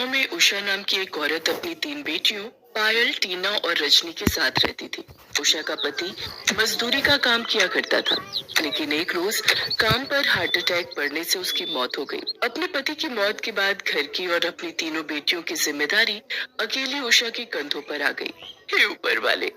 गांव में उषा नाम की एक औरत अपनी 3 बेटियों पायल, टीना और रजनी के साथ रहती थी। उषा का पति मजदूरी का काम किया करता था, लेकिन एक रोज काम पर हार्ट अटैक पड़ने से उसकी मौत हो गई। अपने पति की मौत के बाद घर की और अपनी 3 बेटियों की जिम्मेदारी अकेली उषा के कंधों पर आ गई। हे ऊपर वाले,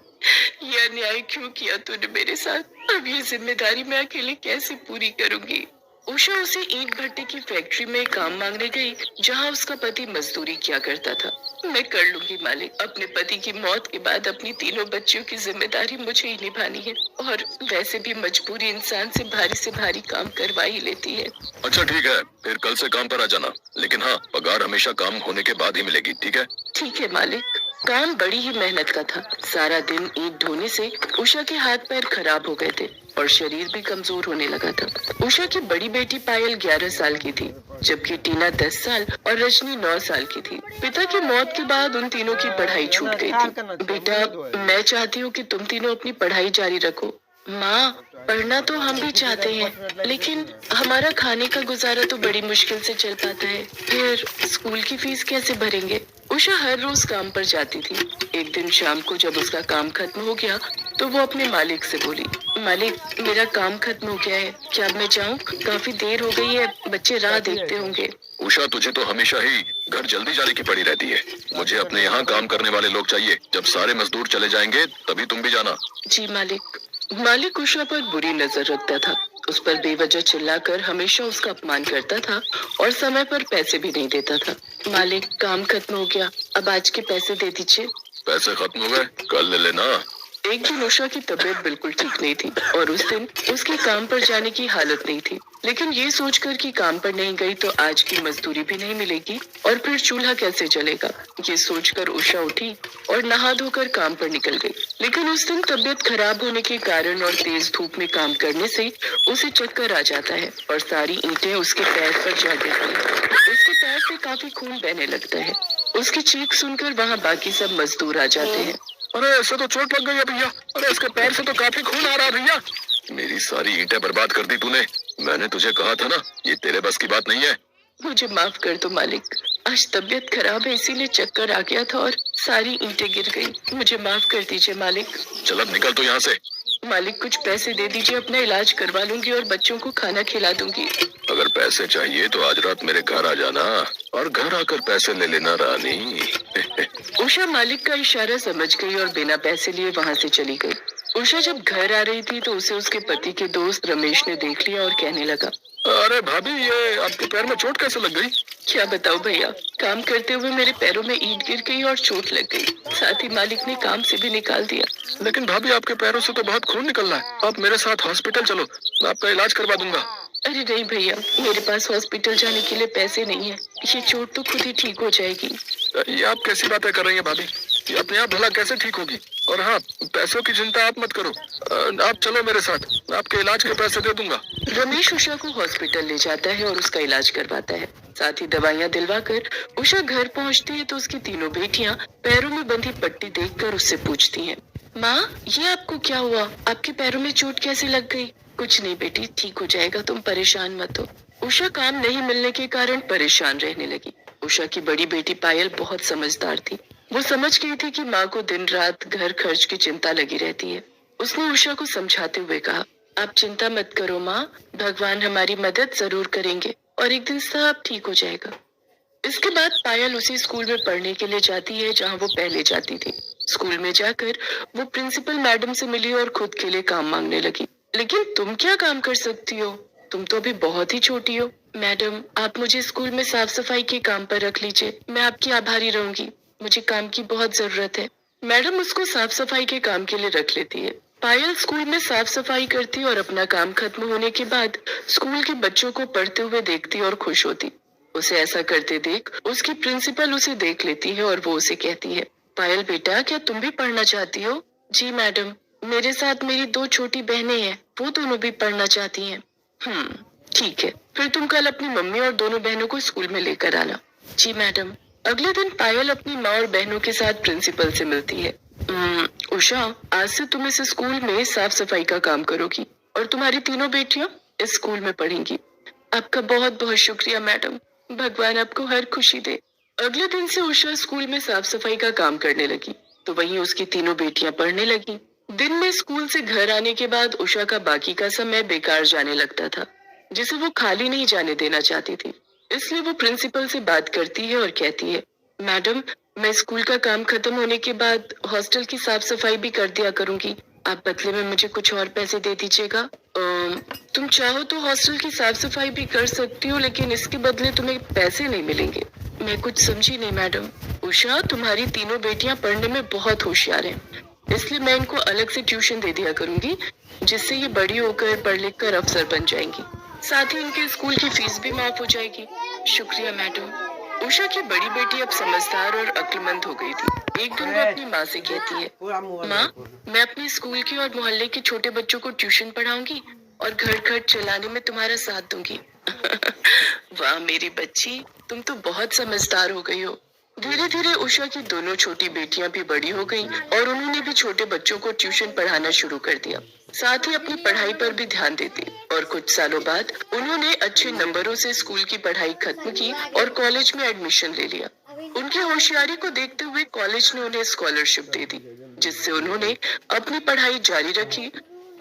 ये अन्याय क्यों किया तूने मेरे साथ? अब ये जिम्मेदारी मैं अकेले कैसे पूरी करूंगी? उषा उसे ईंट भट्टे की फैक्ट्री में काम मांगने गई, जहां उसका पति मजदूरी किया करता था। मैं कर लूंगी मालिक, अपने पति की मौत के बाद अपनी 3 बच्चियों की जिम्मेदारी मुझे ही निभानी है, और वैसे भी मजबूरी इंसान से भारी काम करवा ही लेती है। अच्छा ठीक है, फिर कल से काम पर आ जाना, लेकिन हाँ, पगार हमेशा काम होने के बाद ही मिलेगी, ठीक है? ठीक है मालिक। काम बड़ी ही मेहनत का था। सारा दिन ईंट ढोने से उषा के हाथ पैर खराब हो गए थे और शरीर भी कमजोर होने लगा था। उषा की बड़ी बेटी पायल 11 साल की थी, जबकि टीना 10 साल और रजनी 9 साल की थी। पिता की मौत के बाद उन तीनों की पढ़ाई छूट गई थी। बेटा, मैं चाहती हूँ कि तुम तीनों अपनी पढ़ाई जारी रखो। माँ, पढ़ना तो हम भी चाहते हैं, लेकिन हमारा खाने का गुजारा तो बड़ी मुश्किल से चल पाता है। फिर स्कूल की फीस कैसे भरेंगे? उषा हर रोज काम पर जाती थी। एक दिन शाम को जब उसका काम खत्म हो गया, तो वो अपने मालिक से बोली, मालिक, मेरा काम खत्म हो गया है, क्या अब मैं जाऊँ? काफी देर हो गई है, बच्चे राह देखते होंगे। उषा, तुझे तो हमेशा ही घर जल्दी जाने की पड़ी रहती है। मुझे अपने यहाँ काम करने वाले लोग चाहिए। जब सारे मजदूर चले जाएंगे तभी तुम भी जाना। जी मालिक। मालिक उषा पर बुरी नजर रखता था। उस पर बेवजह चिल्लाकर हमेशा उसका अपमान करता था और समय पर पैसे भी नहीं देता था। मालिक, काम खत्म हो गया, अब आज के पैसे दे दीजिए। पैसे खत्म हो गए? कल ले लेना। एक दिन उषा की तबीयत बिल्कुल ठीक नहीं थी और उस दिन उसके काम पर जाने की हालत नहीं थी। लेकिन ये सोचकर कि काम पर नहीं गई तो आज की मजदूरी भी नहीं मिलेगी और फिर चूल्हा कैसे जलेगा, ये सोचकर उषा उठी और नहा धोकर काम पर निकल गई। लेकिन उस दिन तबीयत खराब होने के कारण और तेज धूप में काम करने से उसे चक्कर आ जाता है और सारी ईंटें उसके पैर पर जा गिरती हैं। उसके पैर से काफी खून बहने लगता है। उसकी चीख सुनकर वहाँ बाकी सब मजदूर आ जाते हैं। अरे ऐसे तो चोट लग गई है भैया। अरे इसके पैर से तो काफी खून आ रहा है भैया। मेरी सारी ईंटें बर्बाद कर दी तूने। मैंने तुझे कहा था ना, ये तेरे बस की बात नहीं है। मुझे माफ कर दो मालिक, आज तबीयत खराब है इसीलिए चक्कर आ गया था और सारी ईंटें गिर गई। मुझे माफ कर दीजिए मालिक। चल अब निकल तो यहाँ से। मालिक, कुछ पैसे दे दीजिए, अपना इलाज करवा लूंगी और बच्चों को खाना खिला दूंगी। अगर पैसे चाहिए तो आज रात मेरे घर आ जाना और घर आकर पैसे ले लेना रानी। उषा मालिक का इशारा समझ गई और बिना पैसे लिए वहाँ से चली गई। उषा जब घर आ रही थी तो उसे उसके पति के दोस्त रमेश ने देख लिया और कहने लगा, अरे भाभी, ये आपके पैर में चोट कैसे लग गई? क्या बताओ भैया, काम करते हुए मेरे पैरों में ईंट गिर गई और चोट लग गई। साथ ही मालिक ने काम से भी निकाल दिया। लेकिन भाभी, आपके पैरों से तो बहुत खून निकल रहा है। आप मेरे साथ हॉस्पिटल चलो, मैं आपका इलाज करवा दूंगा। अरे नहीं भैया, मेरे पास हॉस्पिटल जाने के लिए पैसे नहीं है। ये चोट तो खुद ही ठीक हो जाएगी। ये आप कैसी बातें कर रही हैं भाभी? ये अपने आप भला कैसे ठीक होगी? और हाँ, पैसों की चिंता आप मत करो। आप चलो मेरे साथ, मैं आपके इलाज के पैसे दे दूंगा। रमेश उषा को हॉस्पिटल ले जाता है और उसका इलाज करवाता है। साथ ही दवाइयाँ दिलवाकर उषा घर पहुँचती है तो उसकी 3 बेटियाँ पैरों में बंधी पट्टी देखकर उससे पूछती हैं, माँ, ये आपको क्या हुआ? आपके पैरों में चोट कैसे लग गई? कुछ नहीं बेटी, ठीक हो जाएगा, तुम परेशान मत हो। उषा काम नहीं मिलने के कारण परेशान रहने लगी। उषा की बड़ी बेटी पायल बहुत समझदार थी। वो समझ गई थी कि माँ को दिन रात घर खर्च की चिंता लगी रहती है। उसने उषा को समझाते हुए कहा, आप चिंता मत करो माँ, भगवान हमारी मदद जरूर करेंगे और एक दिन सब ठीक हो जाएगा। इसके बाद पायल उसी स्कूल में पढ़ने के लिए जाती है जहाँ वो पहले जाती थी। स्कूल में जाकर वो प्रिंसिपल मैडम से मिली और खुद के लिए काम मांगने लगी। लेकिन तुम क्या काम कर सकती हो? तुम तो अभी बहुत ही छोटी हो। मैडम, आप मुझे स्कूल में साफ सफाई के काम पर रख लीजिए, मैं आपकी आभारी रहूंगी। मुझे काम की बहुत जरूरत है। मैडम उसको साफ सफाई के काम के लिए रख लेती है। पायल स्कूल में साफ सफाई करती और अपना काम खत्म होने के बाद स्कूल के बच्चों को पढ़ते हुए देखती और खुश होती। उसे ऐसा करते देख उसकी प्रिंसिपल उसे देख लेती है और वो उसे कहती है, पायल बेटा, क्या तुम भी पढ़ना चाहती हो? जी मैडम, मेरे साथ मेरी 2 छोटी बहनें हैं, वो दोनों भी पढ़ना चाहती हैं। ठीक है, फिर तुम कल अपनी मम्मी और दोनों बहनों को स्कूल में लेकर आना। जी मैडम। अगले दिन पायल अपनी माँ और बहनों के साथ प्रिंसिपल से मिलती है। उषा, आज से तुम इस स्कूल में साफ सफाई का काम करोगी और तुम्हारी 3 बेटियां इस स्कूल में पढ़ेंगी। आपका बहुत बहुत शुक्रिया मैडम, भगवान आपको हर खुशी दे। अगले दिन से उषा स्कूल में साफ सफाई का काम करने लगी, तो वहीं उसकी तीनों बेटियां पढ़ने लगी। दिन में स्कूल से घर आने के बाद उषा का बाकी का समय बेकार जाने लगता था, जिसे वो खाली नहीं जाने देना चाहती थी। इसलिए वो प्रिंसिपल से बात करती है और कहती है, मैडम, मैं स्कूल का काम खत्म होने के बाद हॉस्टल की साफ सफाई भी कर दिया करूंगी। आप बदले में मुझे कुछ और पैसे दे दीजिएगा। तुम चाहो तो हॉस्टल की साफ सफाई भी कर सकती हो, लेकिन इसके बदले तुम्हें पैसे नहीं मिलेंगे। मैं कुछ समझी नहीं मैडम। उषा, तुम्हारी तीनों बेटियां पढ़ने में बहुत होशियार हैं, इसलिए मैं इनको अलग से ट्यूशन दे दिया करूंगी, जिससे ये बड़ी होकर पढ़ लिख कर अफसर बन जाएंगी। साथ ही इनके स्कूल की फीस भी माफ हो जाएगी। शुक्रिया मैडम। उषा की बड़ी बेटी अब समझदार और अक्लमंद हो गई थी। एक दिन वो अपनी माँ से कहती है, माँ, मैं अपने स्कूल के और मोहल्ले के छोटे बच्चों को ट्यूशन पढ़ाऊंगी और घर खर्च चलाने में तुम्हारा साथ दूंगी। वाह मेरी बच्ची, तुम तो बहुत समझदार हो गई हो। धीरे धीरे उषा की दोनों छोटी बेटियां भी बड़ी हो गईं और उन्होंने भी छोटे बच्चों को ट्यूशन पढ़ाना शुरू कर दिया। साथ ही अपनी पढ़ाई पर भी ध्यान देती और कुछ सालों बाद उन्होंने अच्छे नंबरों से स्कूल की पढ़ाई खत्म की और कॉलेज में एडमिशन ले लिया। उनकी होशियारी को देखते हुए कॉलेज ने उन्हें स्कॉलरशिप दे दी, जिससे उन्होंने अपनी पढ़ाई जारी रखी।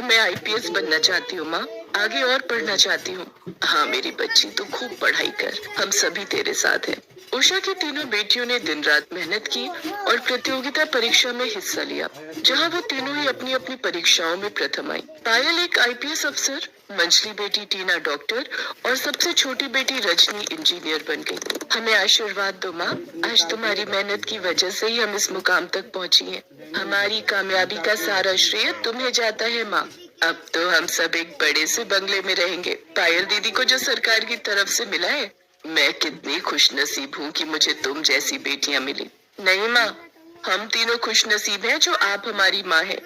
मैं आईपीएस बनना चाहती हूँ माँ, आगे और पढ़ना चाहती हूँ। हाँ मेरी बच्ची, तू खूब पढ़ाई कर, हम सभी तेरे साथ हैं। उषा की तीनों बेटियों ने दिन रात मेहनत की और प्रतियोगिता परीक्षा में हिस्सा लिया, जहां वो तीनों ही अपनी अपनी परीक्षाओं में प्रथम आई। पायल एक आईपीएस अफसर, मंझली बेटी टीना डॉक्टर और सबसे छोटी बेटी रजनी इंजीनियर बन गई। हमें आशीर्वाद दो माँ, आज तुम्हारी मेहनत की वजह से ही हम इस मुकाम तक पहुँची हैं। हमारी कामयाबी का सारा श्रेय तुम्हें जाता है माँ। अब तो हम सब एक बड़े से बंगले में रहेंगे, पायल दीदी को जो सरकार की तरफ से मिला है। मैं कितनी खुशनसीब हूँ कि मुझे तुम जैसी बेटियां मिली। नहीं माँ, हम तीनों खुशनसीब हैं जो आप हमारी माँ है।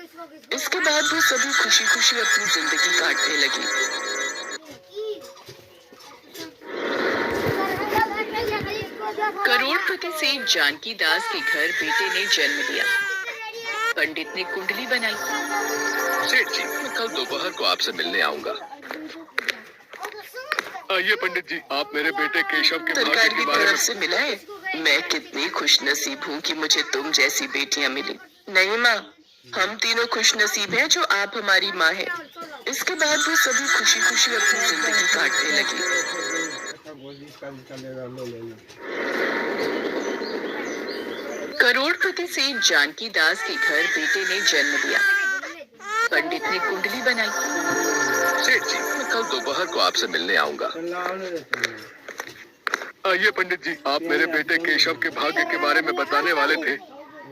इसके बाद वो सभी खुशी खुशी अपनी जिंदगी काटने लगी। करोड़पति सेठ जानकी दास के घर बेटे ने जन्म लिया। पंडित ने कुंडली बनाई। सेठ जी, मैं कल दोपहर को आपसे मिलने आऊंगा। आइए पंडित जी, आप मेरे बेटे केशव के सरकार भाग्य की के बारे तरफ में। से मिला है। मैं कितनी खुशनसीब हूँ कि मुझे तुम जैसी बेटियां मिली। नहीं माँ, हम तीनों खुशनसीब हैं जो आप हमारी माँ है। इसके बाद वो सभी खुशी खुशी अपनी जिंदगी काटने लगी। करोड़पति सेठ जानकी दास के घर बेटे ने जन्म लिया। पंडित ने कुंडली बनाई। सेठ जी, मैं कल दोपहर को आपसे मिलने आऊंगा। आइए पंडित जी, आप मेरे बेटे केशव के भाग्य के बारे में बताने वाले थे।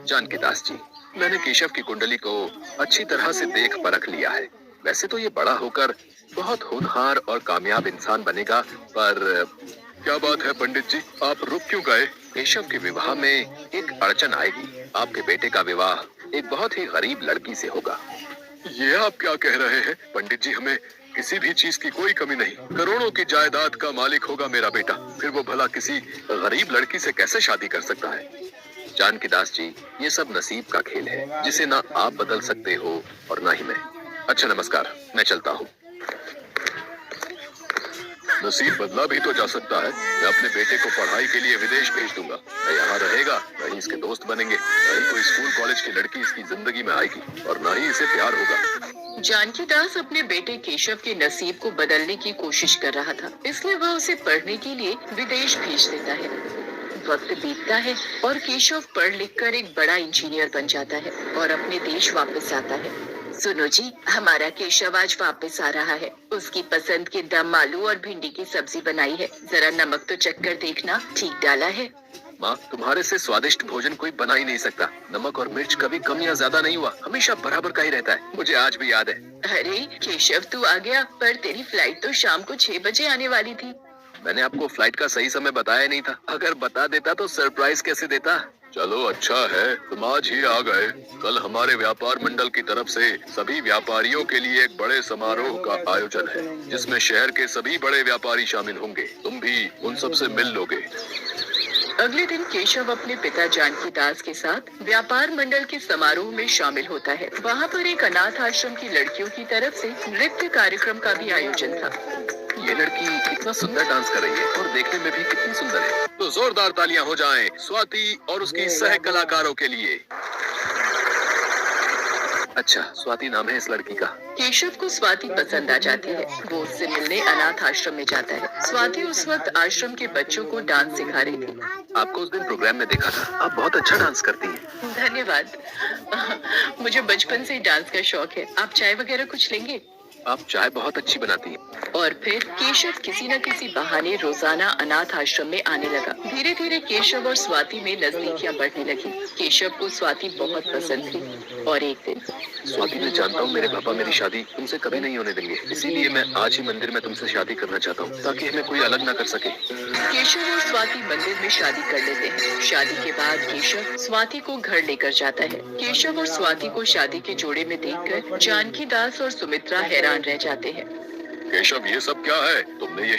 जानकी दास जी, मैंने केशव की कुंडली को अच्छी तरह से देख परख लिया है। वैसे तो ये बड़ा होकर बहुत होनहार और कामयाब इंसान बनेगा, पर क्या बात है पंडित जी, आप रुक क्यों गए? केशव के विवाह में एक अड़चन आएगी। आपके बेटे का विवाह एक बहुत ही गरीब लड़की से होगा। ये आप क्या कह रहे हैं पंडित जी? हमें किसी भी चीज की कोई कमी नहीं। करोड़ों की जायदाद का मालिक होगा मेरा बेटा, फिर वो भला किसी गरीब लड़की से कैसे शादी कर सकता है? जानकी दास जी, ये सब नसीब का खेल है, जिसे ना आप बदल सकते हो और ना ही मैं। अच्छा नमस्कार, मैं चलता हूँ। नसीब बदला भी तो जा सकता है। मैं अपने बेटे को पढ़ाई के लिए विदेश भेज दूंगा। मैं यहाँ रहेगा, न ही इसके दोस्त बनेंगे, न ही कोई स्कूल कॉलेज की लड़की इसकी जिंदगी में आएगी और न ही इसे प्यार होगा। जानकी दास अपने बेटे केशव के नसीब को बदलने की कोशिश कर रहा था, इसलिए वह उसे पढ़ने के लिए विदेश भेज देता है। वक्त बीतता है और केशव पढ़ लिख कर एक बड़ा इंजीनियर बन जाता है और अपने देश वापस आता है। सुनो जी, हमारा केशव आज वापस आ रहा है। उसकी पसंद के दम आलू और भिंडी की सब्जी बनाई है। जरा नमक तो चख कर देखना, ठीक डाला है? माँ, तुम्हारे से स्वादिष्ट भोजन कोई बना ही नहीं सकता। नमक और मिर्च कभी कम या ज्यादा नहीं हुआ, हमेशा बराबर का ही रहता है। मुझे आज भी याद है। अरे केशव, तू आ गया, पर तेरी फ्लाइट तो शाम को 6 बजे आने वाली थी। मैंने आपको फ्लाइट का सही समय बताया नहीं था। अगर बता देता तो सरप्राइज कैसे देता। चलो अच्छा है, तुम आज ही आ गए। कल हमारे व्यापार मंडल की तरफ से सभी व्यापारियों के लिए एक बड़े समारोह का आयोजन है, जिसमें शहर के सभी बड़े व्यापारी शामिल होंगे। तुम भी उन सब से मिल लोगे। अगले दिन केशव अपने पिता जानकी दास के साथ व्यापार मंडल के समारोह में शामिल होता है। वहाँ पर एक अनाथ आश्रम की लड़कियों की तरफ से नृत्य कार्यक्रम का भी आयोजन था। ये लड़की कितना सुंदर डांस कर रही है और देखने में भी कितनी सुंदर है। तो जोरदार तालियां हो जाएं स्वाति और उसकी सह कलाकारों के लिए। अच्छा, स्वाति नाम है इस लड़की का। केशव को स्वाति पसंद आ जाती है। वो उससे मिलने अनाथ आश्रम में जाता है। स्वाति उस वक्त आश्रम के बच्चों को डांस सिखा रही थी। आपको उस दिन प्रोग्राम में देखा था, आप बहुत अच्छा डांस करती हैं। धन्यवाद। मुझे बचपन से ही डांस का शौक है। आप चाय वगैरह कुछ लेंगे? आप चाय बहुत अच्छी बनाती हैं। और फिर केशव किसी न किसी बहाने रोजाना अनाथ आश्रम में आने लगा। धीरे धीरे केशव और स्वाति में नजदीकियां बढ़ने लगी। केशव को स्वाति बहुत पसंद थी और एक दिन स्वाति, मैं जानता हूँ मेरे पापा मेरी शादी तुमसे कभी नहीं होने देंगे, इसीलिए मैं आज ही मंदिर में तुमसे शादी करना चाहता हूँ ताकि हमें कोई अलग ना कर सके। केशव और स्वाति मंदिर में शादी कर लेते हैं। शादी के बाद केशव स्वाति को घर लेकर जाता है। केशव और स्वाति को शादी के जोड़े में देखकर जानकी दास और सुमित्रा हैरान रह जाते हैं। केशव, ये सब क्या है? तुमने ये